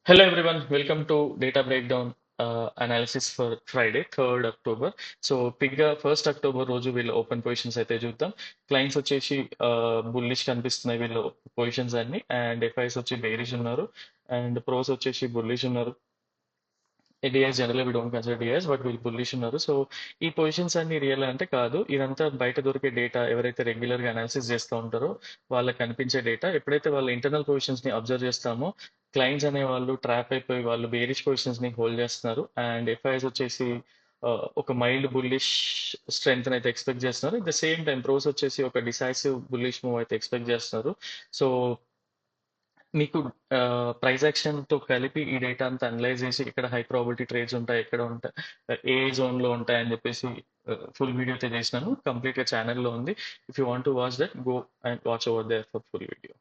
Hello everyone, welcome to Data Breakdown Analysis for Friday, 3rd October. So పిగ్గా 1st October రోజు వీళ్ళు open positions అయితే చూద్దాం. Clients వచ్చేసి బుల్లిష్ కనిపిస్తున్నాయి వీళ్ళు పొజిషన్స్ అన్ని, అండ్ ఎఫ్ఐస్ వచ్చి బేరిష్ ఉన్నారు, అండ్ ప్రోస్ వచ్చేసి బుల్లిష్ ఉన్నారు. DIIs general we don't consider DIIs, but వీళ్ళు బుల్లిష్ ఉన్నారు. సో ఈ పొజిషన్స్ అన్ని రియల్ అంటే కాదు, ఇదంతా బయట దొరికే డేటా. ఎవరైతే రెగ్యులర్ గా అనాలిసిస్ చేస్తూ ఉంటారో వాళ్ళకి కనిపించే డేటా. ఎప్పుడైతే వాళ్ళ ఇంటర్నల్ పొజిషన్స్ ని అబ్జర్వ్ చేస్తామో క్లయింట్స్ అనే వాళ్ళు ట్రాప్ అయిపోయి వాళ్ళు బేరిష్ పొజిషన్స్ ని హోల్డ్ చేస్తున్నారు, అండ్ ఎఫ్ఐఎస్ వచ్చేసి ఒక మైల్డ్ బుల్లిష్ స్ట్రెంగ్త్ అయితే ఎక్స్పెక్ట్ చేస్తున్నారు. At the same time pros వచ్చేసి ఒక డిసైసివ్ బుల్లిష్ మూవ్ అయితే ఎక్స్పెక్ట్ చేస్తున్నారు. సో మీకు ప్రైస్ యాక్షన్ తో కలిపి ఈ డేటా అంతా అనలైజ్ చేసి ఇక్కడ హై ప్రాబిలిటీ ట్రేడ్స్ ఉంటాయి, ఎక్కడ ఉంటాయి, ఏ జోన్ లో ఉంటాయి అని చెప్పేసి ఫుల్ వీడియో అయితే చేసినాను. కంప్లీట్ గా ఛానల్లో ఉంది. If you want to watch that, go and watch over there for full video.